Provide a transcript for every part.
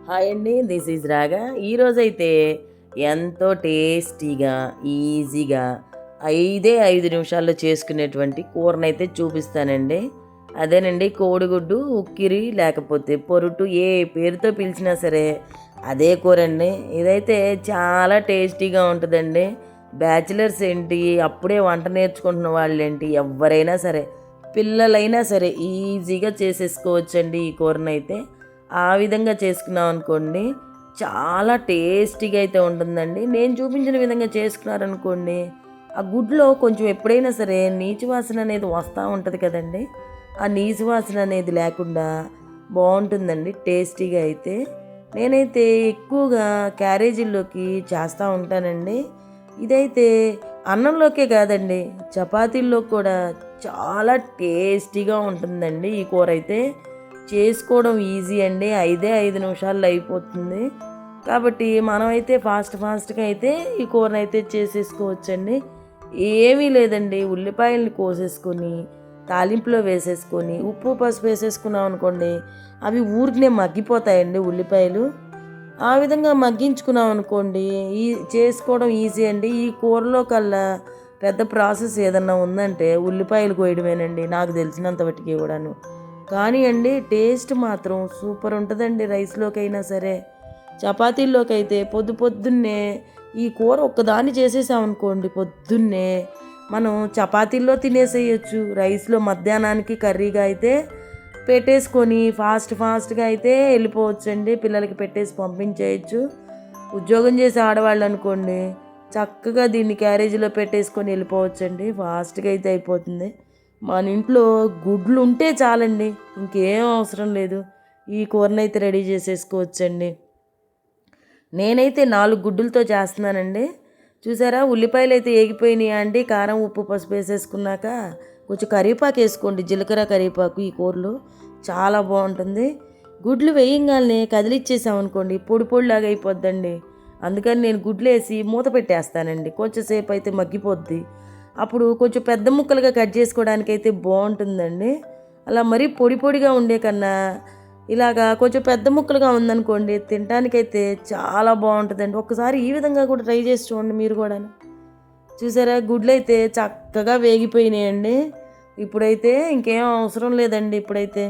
Hi అండి, this is రాగా. ఈరోజైతే ఎంతో టేస్టీగా, ఈజీగా 5 నిమిషాల్లో చేసుకునేటువంటి కూరనైతే చూపిస్తానండి. అదేనండి కోడిగుడ్డు ఉక్కిరి లేకపోతే పొరుటు, ఏ పేరుతో పిలిచినా సరే అదే కూరండి. ఇదైతే చాలా టేస్టీగా ఉంటుందండి. బ్యాచిలర్స్ ఏంటి, అప్పుడే వంట నేర్చుకుంటున్న వాళ్ళేంటి, ఎవరైనా సరే, పిల్లలైనా సరే ఈజీగా చేసేసుకోవచ్చండి ఈ కూరనైతే. ఆ విధంగా చేసుకున్నాం అనుకోండి చాలా టేస్టీగా అయితే ఉంటుందండి. నేను చూపించిన విధంగా చేసుకున్నారనుకోండి, ఆ గుడ్లో కొంచెం ఎప్పుడైనా సరే నీచు వాసన అనేది వస్తూ ఉంటుంది కదండి. ఆ నీచు వాసన అనేది లేకుండా బాగుంటుందండి టేస్టీగా అయితే. నేనైతే ఎక్కువగా క్యారేజీల్లోకి చేస్తూ ఉంటానండి. ఇదైతే అన్నంలోకే కాదండి, చపాతీల్లో కూడా చాలా టేస్టీగా ఉంటుందండి ఈ కూర అయితే. చేసుకోవడం ఈజీ అండి, 5 నిమిషాల్లో అయిపోతుంది. కాబట్టి మనమైతే ఫాస్ట్గా అయితే ఈ కూరని అయితే చేసేసుకోవచ్చండి. ఏమీ లేదండి, ఉల్లిపాయలని కోసేసుకొని తాలింపులో వేసేసుకొని ఉప్పు పసుపు వేసేసుకున్నాం అనుకోండి, అవి ఊరికనే మగ్గిపోతాయండి ఉల్లిపాయలు. ఆ విధంగా మగ్గించుకున్నాం అనుకోండి ఈ చేసుకోవడం ఈజీ అండి. ఈ కూరలో కల్లా పెద్ద ప్రాసెస్ ఏదన్నా ఉందంటే ఉల్లిపాయలు కోయడమేనండి, నాకు తెలిసినంత మట్టుకి కూడాను. కానీ అండి టేస్ట్ మాత్రం సూపర్ ఉంటుందండి. రైస్లోకైనా సరే, చపాతీల్లోకి అయితే పొద్దున్నే ఈ కూర ఒక్కదాన్ని చేసేసామనుకోండి, పొద్దున్నే మనం చపాతీల్లో తినేసేయచ్చు. రైస్లో మధ్యాహ్నానికి కర్రీగా అయితే పెట్టేసుకొని ఫాస్ట్గా అయితే వెళ్ళిపోవచ్చండి. పిల్లలకి పెట్టేసి పంపించేయచ్చు. ఉద్యోగం చేసే ఆడవాళ్ళు అనుకోండి, చక్కగా దీన్ని క్యారేజీలో పెట్టేసుకొని వెళ్ళిపోవచ్చండి. ఫాస్ట్గా అయితే అయిపోతుంది. మన ఇంట్లో గుడ్లు ఉంటే చాలండి, ఇంకేం అవసరం లేదు. ఈ కూరనైతే రెడీ చేసేసుకోవచ్చండి. నేనైతే 4 గుడ్డులతో చేస్తున్నానండి. చూసారా, ఉల్లిపాయలు అయితే ఏగిపోయినాయా అండి. కారం ఉప్పు పసుపు వేసేసుకున్నాక కొంచెం కరివేపాకు వేసుకోండి, జీలకర్ర కరివేపాకు. ఈ కూరలో చాలా బాగుంటుంది. గుడ్లు వేయంగానే కదిలిచ్చేసామనుకోండి పొడిలాగా అయిపోద్దండి. అందుకని నేను గుడ్లు వేసి మూత పెట్టేస్తానండి, కొంచెం సేపు అయితే మగ్గిపోద్ది. అప్పుడు కొంచెం పెద్ద ముక్కలుగా కట్ చేసుకోవడానికి అయితే బాగుంటుందండి. అలా మరీ పొడిగా ఉండే కన్నా ఇలాగా కొంచెం పెద్ద ముక్కలుగా ఉందనుకోండి, తినడానికైతే చాలా బాగుంటుందండి. ఒక్కసారి ఈ విధంగా కూడా ట్రై చేసి చూడండి మీరు కూడా. చూసారా, గుడ్లు అయితే చక్కగా వేగిపోయినాయండి. ఇప్పుడైతే ఇంకేం అవసరం లేదండి. ఇప్పుడైతే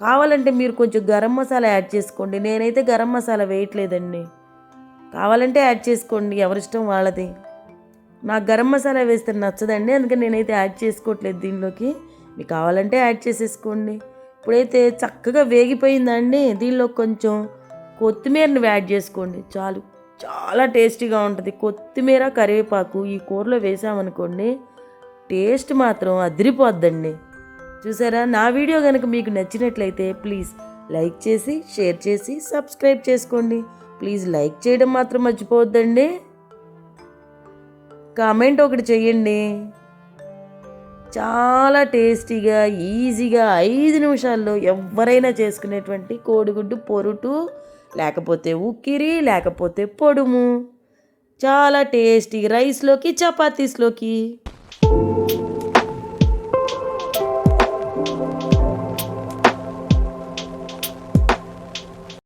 కావాలంటే మీరు కొంచెం గరం మసాలా యాడ్ చేసుకోండి. నేనైతే గరం మసాలా వేయట్లేదండి, కావాలంటే యాడ్ చేసుకోండి, ఎవరిష్టం వాళ్ళది. నాకు గరం మసాలా వేస్తే నచ్చదండి, అందుకని నేనైతే యాడ్ చేసుకోవట్లేదు దీనిలోకి. మీకు కావాలంటే యాడ్ చేసేసుకోండి. ఇప్పుడైతే చక్కగా వేగిపోయిందండి, దీనిలో కొంచెం కొత్తిమీరని యాడ్ చేసుకోండి చాలు, చాలా టేస్టీగా ఉంటుంది. కొత్తిమీర కరివేపాకు ఈ కూరలో వేసామనుకోండి, టేస్ట్ మాత్రం అదిరిపోద్దండి. చూసారా, నా వీడియో కనుక మీకు నచ్చినట్లయితే ప్లీజ్ లైక్ చేసి షేర్ చేసి సబ్స్క్రైబ్ చేసుకోండి. ప్లీజ్ లైక్ చేయడం మాత్రం మర్చిపోవద్దండి. కామెంట్ ఒకటి చెయ్యండి. చాలా టేస్టీగా ఈజీగా 5 నిమిషాల్లో ఎవరైనా చేసుకునేటువంటి కోడిగుడ్డు పొరుటు లేకపోతే ఉక్కిరి లేకపోతే పొడుము, చాలా టేస్టీ రైస్లోకి చపాతీస్లోకి.